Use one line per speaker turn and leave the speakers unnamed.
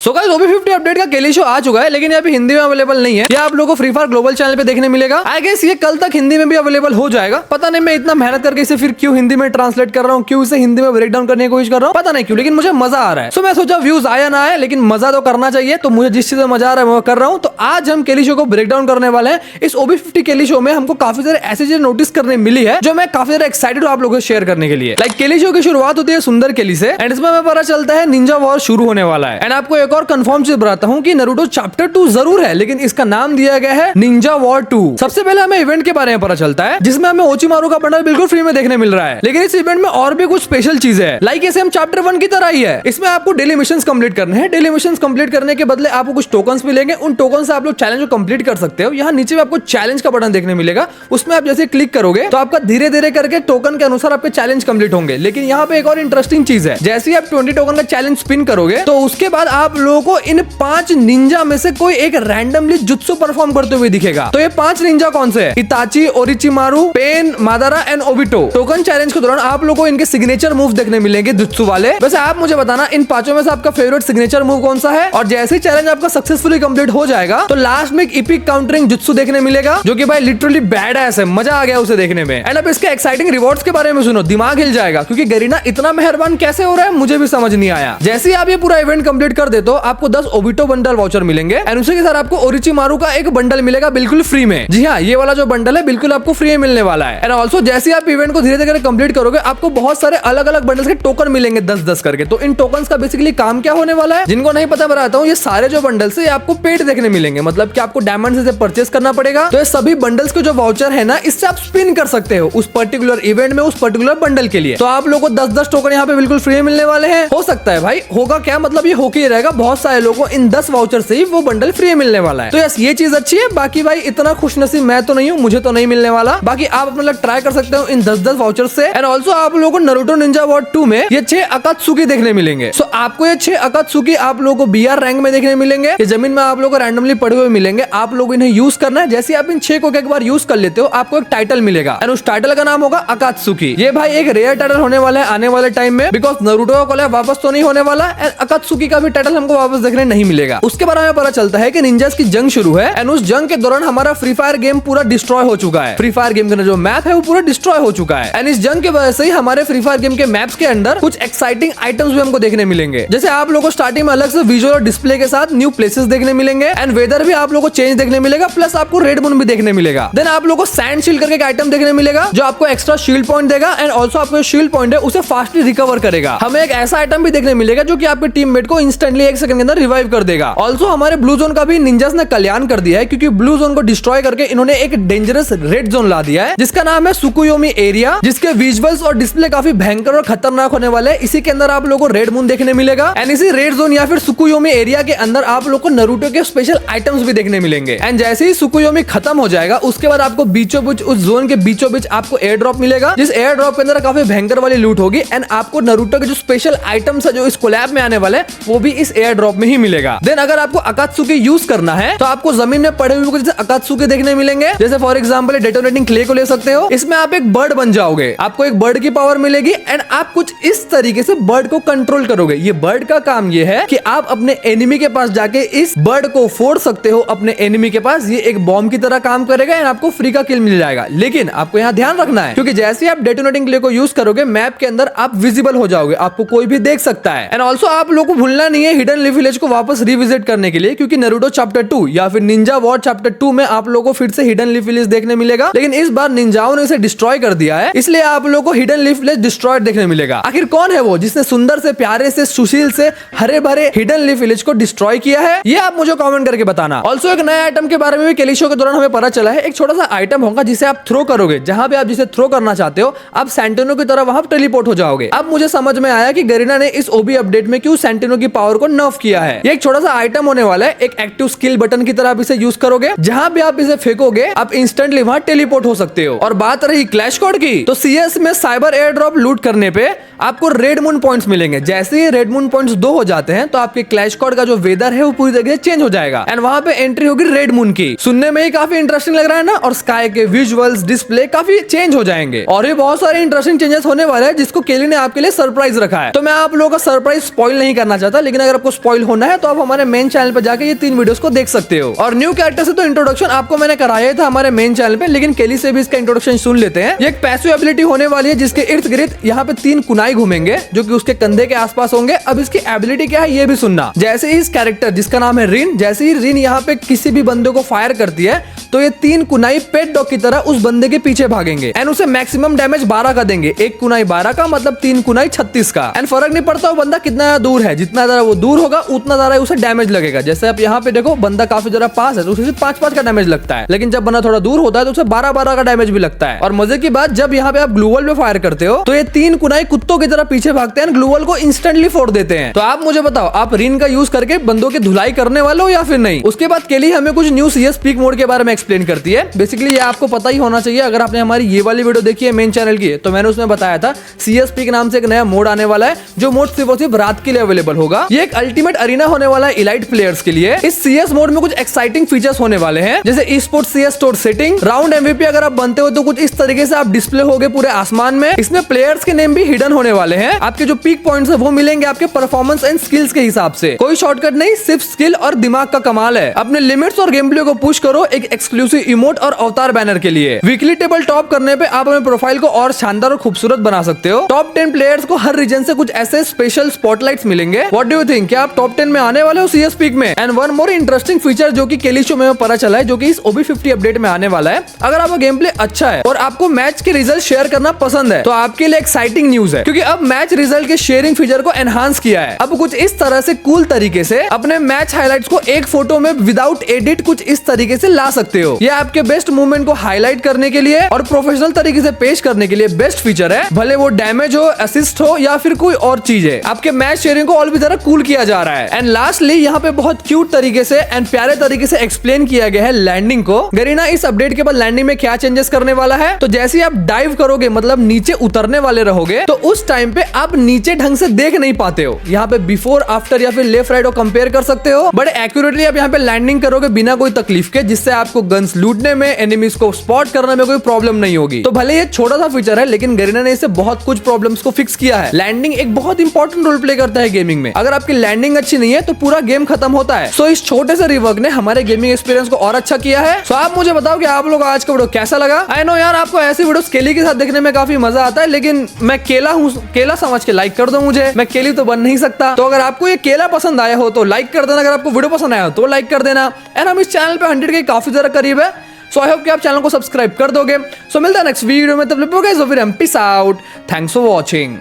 So guys OB50 update का केली show आ चुका है, लेकिन यहाँ पे हिंदी में अवेलेबल नहीं है। ये आप लोगों को फ्री फायर ग्लोबल चैनल पे देखने मिलेगा। आई गेस ये कल तक हिंदी में भी अवेलेबल हो जाएगा। पता नहीं मैं इतना मेहनत करके इसे फिर क्यों हिंदी में ट्रांसलेट कर रहा हूँ, क्यों इसे हिंदी में ब्रेक डाउन करने की कोशिश कर रहा हूँ, पता नहीं क्यों, लेकिन मुझे मजा आ रहा है। सो मैं सोचा व्यूज आया ना आए, लेकिन मजा तो करना चाहिए। तो मुझे जिस चीज में मजा आ रहा है वो कर रहा हूँ। तो आज हम केली शो को ब्रेक डाउन करने वाले हैं। इस OB50 केली शो में हमको काफी सारे ऐसी चीजें नोटिस करने मिली है जो मैं काफी ज्यादा एक्साइटेड हूँ आप लोगों से शेयर करने के लिए। लाइक केली शो की शुरुआत होती है सुंदर केली से, एंड इसमें हमें पता चलता है निंजा वॉर शुरू होने वाला है। एंड आपको एक और कंफर्म चीज बताता हूँ कि नारुतो चैप्टर 2 जरूर है, लेकिन इसका नाम दिया गया है निंजा वॉर 2। सबसे पहले हमें इवेंट के बारे में पता चलता है, जिसमें हमें ओचिमारू का बंडल बिल्कुल फ्री में देखने मिल रहा है। लेकिन इस इवेंट में और भी कुछ स्पेशल चीजें हैं। लाइक ऐसे हम चैप्टर 1 की तरह ही है। इसमें आपको डेली मिशंस कंप्लीट करने हैं। डेली मिशंस कंप्लीट करने के बदले आपको कुछ टोकन्स मिलेंगे। उन टोकन से आप लोग चैलेंज को कंप्लीट कर सकते हो। यहाँ नीचे आपको चैलेंज का बटन देखने मिलेगा। उसमें आप जैसे क्लिक करोगे तो आपका धीरे धीरे करके टोकन के अनुसार आपके चैलेंज कंप्लीट होंगे। लेकिन यहाँ पे एक और इंटरेस्टिंग चीज है, जैसे ही आप 20 टोकन का चैलेंज स्पिन करोगे तो उसके बाद आप लोगों को इन 5 निंजा में से कोई एक रैंडमली जुत्सु परफॉर्म करते हुए दिखेगा। तो ये 5 निंजा कौन से हैं? Itachi, Orochimaru, Pain, Madara and Obito. Token challenge के दौरान आप लोगों को इनके सिग्नेचर मूव देखने मिलेंगे जुत्सु वाले। वैसे आप मुझे बताना इन 5 में से आपका फेवरेट सिग्नेचर मूव कौन सा है। और जैसे ही चैलेंज आपका सक्सेसफुली कंप्लीट हो जाएगा तो लास्ट में एक इपिक काउंटरिंग जुत्सु देखने मिलेगा, जो कि भाई लिटरली बैड एस है। मजा आ गया उसे देखने में। एंड अब इसके एक्साइटिंग रिवॉर्ड्स के बारे में सुनो, दिमाग हिल जाएगा, क्योंकि गरीना इतना मेहरबान कैसे हो रहा है मुझे भी समझ नहीं आया। जैसे ही आप ये पूरा इवेंट कंप्लीट कर दे तो आपको 10 ओबिटो बंडल वाउचर मिलेंगे। एंड उसी के साथ आपको ओरिचिमारू का एक बंडल मिलेगा बिल्कुल फ्री में। जी हाँ, ये वाला जो बंडल है बिल्कुल आपको फ्री में मिलने वाला है। एंड ऑल्सो जैसे आप इवेंट को धीरे धीरे कंप्लीट करोगे आपको बहुत सारे अलग अलग बंडल्स के टोकन मिलेंगे 10-10 करके। तो इन टोकन्स का बेसिकली काम क्या होने वाला है, जिनको नहीं पता बताता हूँ। ये सारे जो बंडल्स है आपको पेड देखने मिलेंगे, मतलब कि आपको डायमंड से परचेस करना पड़ेगा। तो ये सभी बंडल्स के जो वाउचर है ना, इससे आप स्पिन कर सकते हो उस पर्टिकुलर इवेंट में, उस पर्टिकुलर बंडल के लिए। तो आप लोगों को 10-10 टोकन यहाँ पे बिल्कुल फ्री में मिलने वाले हैं। हो सकता है भाई, होगा क्या मतलब ये होके ही रहेगा, बहुत सारे लोगों को इन 10 वाउचर से ही वो बंडल फ्री मिलने वाला है। तो यस, ये चीज अच्छी है। बाकी भाई इतना खुशनसीब मैं तो नहीं हूँ, मुझे तो नहीं मिलने वाला। बाकी आप अपना ट्राई कर सकते हो इन 10-10 वाउचर से। एंड ऑल्सो आप लोगों को नारुतो निंजा वॉर 2 में ये 6 अकात्सुकी देखने मिलेंगे। सो आपको ये 6 अकात्सुकी आप लोगों को BR रैंक में देखने मिलेंगे। ये जमीन में आप लोगों को रैंडमली पड़े हुए मिलेंगे। आप लोग इन्हें यूज करना है। जैसे आप इन 6 को एक बार यूज कर लेते हो आपको एक टाइटल मिलेगा, एंड उस टाइटल का नाम होगा अकात्सुकी। ये भाई एक रेयर टाइटल होने वाला है आने वाले टाइम में, बिकॉज नारुतो का कोलैब वापस तो नहीं होने वाला। एंड अकात्सुकी का भी टाइटल हमको वापस देखने नहीं मिलेगा। उसके बाद हमें पता चलता है कि निंजास की जंग शुरू है, एंड उस जंग के दौरान हमारा फ्री फायर गेम पूरा डिस्ट्रॉय हो चुका है। फ्री फायर गेम का जो मैप है वो पूरा डिस्ट्रॉय हो चुका है। एंड इस जंग की वजह से ही हमारे फ्री फायर गेम के मैप्स के अंदर कुछ एक्साइटिंग आइटम्स भी हमको देखने मिलेंगे। जैसे आप लोगों को स्टार्टिंग में अलग से विजुअल और डिस्प्ले के साथ न्यू प्लेसेस देखने मिलेंगे, एंड वेदर भी आप लोगों को चेंज देखने मिलेगा, प्लस आपको रेड मून भी देखने मिलेगा। देन आप लोगों को सैंड शील्ड करके एक आइटम देखने मिलेगा जो आपको एक्स्ट्रा शील्ड पॉइंट देगा, एंड ऑल्सो आपको शील्ड पॉइंट है उसे फास्टली रिकवर करेगा। हमें एक ऐसा आइटम भी देखने मिलेगा जो कि आपके टीममेट को इंस्टेंटली 1 सेकंड के अंदर रिवाइव कर देगा। ऑल्सो हमारे ब्लू जोन का भी निंजास ने कल्याण कर दिया है, क्योंकि ब्लू जोन को डिस्ट्रॉय करके इन्होंने एक डेंजरस रेड जोन ला दिया है, जिसका नाम है सुकुयोमी एरिया, जिसके विजुअल्स और डिस्प्ले काफी भयंकर और खतरनाक होने वाले हैं। इसी के अंदर आप लोगों को रेड मून देखने मिलेगा, एंड इसी रेड जोन या फिर सुकुयोमी एरिया के अंदर आप लोगों को नारुतो के स्पेशल आइटम्स भी देखने मिलेंगे। एंड जैसे ही सुकुयोमी खत्म हो जाएगा उसके बाद आपको बीचों बीच उस जोन के बीचों बीच आपको एयर ड्रॉप मिलेगा, जिस एयर ड्रॉप के अंदर काफी भयंकर वाली लूट होगी। एंड आपको नारुतो के जो स्पेशल आइटम्स है जो इस कोलैब में आने वाले वो भी इस एयर ड्रॉप में ही मिलेगा। देन अगर आपको अकात्सुकी यूज करना है तो आपको जमीन में पड़े हुए जैसे अकात्सुकी देखने मिलेंगे। जैसे फॉर एग्जांपल डेटोनेटिंग क्ले को ले सकते हो। इसमें आप एक बर्ड बन जाओगे, आपको एक बर्ड की पावर मिलेगी, एंड आप कुछ इस तरीके से बर्ड को कंट्रोल करोगे। ये बर्ड का काम ये है कि आप अपने एनिमी के पास जाके इस बर्ड को फोड़ सकते हो अपने एनिमी के पास। ये एक बॉम्ब की तरह काम करेगा, एंड आपको फ्री का किल मिल जाएगा। लेकिन आपको यहाँ ध्यान रखना है, क्योंकि जैसे आप डेटोनेटिंग क्ले को यूज करोगे मैप के अंदर आप विजिबल हो जाओगे, आपको कोई भी देख सकता है। एंड ऑल्सो आप लोगों को भूलना नहीं है हिडन लीफ विलेज को वापस रिविजिट करने के लिए, क्योंकि नारुतो चैप्टर 2 या फिर निंजा वॉर चैप्टर 2 में आप लोगों को फिर से हिडन लीफ विलेज देखने मिलेगा। लेकिन इस बार निंजाओं ने इसे डिस्ट्रॉय कर दिया है, इसलिए आप लोगों को हिडन लीफ विलेज डिस्ट्रॉयड देखने मिलेगा। आखिर कौन है वो जिसने सुंदर से, प्यारे से, सुशील से, हरे भरे हिडन लीफ विलेज को डिस्ट्रॉय किया है, ये आप मुझे कमेंट करके बताना। ऑल्सो एक नया आइटम के बारे में भी केली शो के दौरान हमें पता चला है। एक छोटा सा आइटम होगा जिसे आप थ्रो करोगे, जहां भी आप जिसे थ्रो करना चाहते हो आप सेंटिनो की तरह वहां टेलीपोर्ट हो जाओगे। अब मुझे समझ में आया कि गरीना ने इस OB अपडेट में क्यों सेंटिनो की पावर को नर्फ किया है। ये एक छोटा सा आइटम होने वाला है, एक एक्टिव स्किल बटन की तरह आप इसे यूज करोगे, जहां भी आप इसे फेंकोगे आप इंस्टेंटली वहां टेलीपोर्ट हो सकते हो। और बात रही क्लैश कोड की, तो CS में साइबर एयर ड्रॉप लूट करने पे आपको रेड मून पॉइंट्स मिलेंगे। जैसे ही रेड मून पॉइंट्स 2 हो जाते हैं तो आपके क्लैश कोड का जो वेदर है वो पूरी तरीके से चेंज हो जाएगा। एंड एंड वहां पे एंट्री होगी रेड मून की। सुनने में ही काफी इंटरेस्टिंग लग रहा है ना, और स्काई के विजुअल्स डिस्प्ले काफी चेंज हो जाएंगे और ये बहुत सारे इंटरेस्टिंग चेंजेस होने वाले हैं जिसको केली ने आपके लिए सरप्राइज रखा है। तो मैं आप लोगों का सरप्राइज स्पॉइल नहीं करना चाहता, लेकिन अगर आपको स्पॉइल होना है तो आप हमारे मेन चैनल पे जाके ये 3 वीडियोस को देख सकते हो। और न्यू कैरेक्टर से तो इंट्रोडक्शन आपको मैंने कराया था हमारे मेन चैनल पे, लेकिन केली से भी इसका इंट्रोडक्शन सुन लेते हैं। ये एक पैसिव एबिलिटी होने वाली है जिसके इर्द गिर्द यहाँ पे 3 कुनाई घूमेंगे जो कि उसके कंधे के आसपास होंगे। अब इसकी एबिलिटी क्या है ये भी सुनना। जैसे ही इस कैरेक्टर जिसका नाम है रिन, जैसे ही रिन यहाँ पे किसी भी बंदे को फायर करती है तो ये 3 कुनाई पेट डॉग की तरह उस बंदे के पीछे भागेंगे एंड उसे मैक्सिमम डैमेज 12 का देंगे। 1 कुनाई 12 का मतलब 3 कुनाई 36 का। एंड फर्क नहीं पड़ता वो बंदा कितना दूर है, जितना ज्यादा वो दूर होगा उतना ज्यादा उसे डैमेज लगेगा। जैसे आप यहाँ पे देखो बंदा काफी ज्यादा पास है तो उसे 5-5 का डैमेज लगता है, लेकिन जब बंदा थोड़ा दूर होता है तो उसे 12-12 का डैमेज भी लगता है। और मजे की बात, जब यहाँ पे आप ग्लूवल पे फायर करते हो तो ये 3 कुनाई कुत्तों की तरह पीछे भागते हैं, ग्लूवल को इंस्टेंटली फोड़ देते हैं। तो आप मुझे बताओ, आप रिन का यूज करके बंदों की धुलाई करने वाले हो या फिर नहीं? उसके बाद केली हमें कुछ न्यू CS पीक मोड के बारे में एक्सप्लेन करती है। बेसिकली ये आपको पता ही होना चाहिए, अगर आपने हमारी ये वाली वीडियो देखी है मेन चैनल की, तो मैंने उसमें बताया था CS पीक नाम से एक नया मोड आने वाला है, जो मोड सिर्फ और सिर्फ रात के लिए अवेलेबल होगा। ये एक अल्टीमेट अरीना होने वाला है इलाइट प्लेयर्स के लिए। इस CS मोड में कुछ एक्साइटिंग फीचर्स होने वाले हैं, जैसे e-sport CS store setting, round MVP अगर आप बनते हो तो कुछ इस तरीके से आप डिस्प्ले होगे पूरे आसमान में। इसमें प्लेयर्स के नेम भी हिडन होने वाले हैं। आपके जो पीक पॉइंट्स है वो मिलेंगे आपके परफॉर्मेंस एंड स्किल्स के हिसाब से। कोई शॉर्टकट नहीं, सिर्फ स्किल और दिमाग का कमाल है। अपने लिमिट्स और गेम प्ले को पुश करो एक एक्सक्लूसिव इमोट और अवतार बैनर के लिए। वीकली टेबल टॉप करने पे आप अपने प्रोफाइल को और शानदार और खूबसूरत बना सकते हो। टॉप 10 प्लेयर्स को हर रीजन से कुछ ऐसे स्पेशल स्पॉटलाइट्स मिलेंगे। व्हाट डू यू थिंक, क्या आप टॉप 10 में आने वाले हो CS पीक में? And one more interesting feature जो कि केली शो में पता चला है, जो कि इस OB50 अपडेट में आने वाला है। अगर आपका गेम प्ले अच्छा है और आपको मैच के रिजल्ट शेयर करना पसंद है तो आपके लिए एक्साइटिंग न्यूज है, क्योंकि अब मैच रिजल्ट के शेयरिंग फीचर को एनहांस किया है। अब कुछ इस तरह से कूल तरीके से अपने मैच हाइलाइट्स को एक फोटो में विदाउट एडिट कुछ इस तरीके से ला सकते हो। ये आपके बेस्ट मूवमेंट को हाईलाइट करने के लिए और प्रोफेशनल तरीके से पेश करने के लिए बेस्ट फीचर है। भले वो डैमेज हो, असिस्ट हो या फिर कोई और चीज है, आपके मैच शेयरिंग को और भी ज्यादा कूल किया जा रहा है। एंड लास्टली यहाँ पे बहुत क्यूट तरीके से एंड प्यारे तरीके से एक्सप्लेन किया गया है लैंडिंग को। गरीना इस अपडेट के बाद लैंडिंग में क्या चेंजेस करने वाला है, तो जैसे ही आप डाइव करोगे मतलब नीचे उतरने वाले रहोगे तो उस टाइम पे आप नीचे ढंग से देख नहीं पाते हो। यहाँ पे बिफोर आफ्टर या फिर लेफ्ट राइट को कंपेयर कर सकते हो। बड़े एक्यूरेटली आप यहाँ पे लैंडिंग करोगे बिना कोई तकलीफ के, जिससे आपको गन्स लूटने में, एनिमीज को स्पॉट करने में कोई प्रॉब्लम नहीं होगी। तो भले ये छोटा सा फीचर है, लेकिन गरीना ने इससे बहुत कुछ प्रॉब्लम्स को फिक्स किया है। लैंडिंग एक बहुत इंपॉर्टेंट रोल प्ले करता है गेमिंग में। अगर आपकी लैंडिंग अच्छी नहीं है तो पूरा गेम खत्म होता है। सो इस छोटे से रिवर्क ने हमारे गेमिंग एक्सपीरियंस को और अच्छा किया है। सो आप मुझे बताओ कि आप लोग आज का वीडियो कैसा लगा। आई नो यार, आपको ऐसी वीडियोस केली के साथ देखने में काफी मजा आता है, लेकिन मैं केला हूँ, केला समझ के लाइक कर दो मुझे। मैं केली तो बन नहीं सकता। तो अगर आपको ये केला पसंद आया हो तो लाइक कर देना, अगर आपको वीडियो पसंद आया हो तो लाइक कर देना। एंड हम इस चैनल पे 100 के काफी ज्यादा करीब है। सो आई होप कि आप चैनल को सब्सक्राइब कर दोगे। सो मिलता है नेक्स्ट वीडियो में, तब तक गाइस, फिर peace out. Thanks for watching.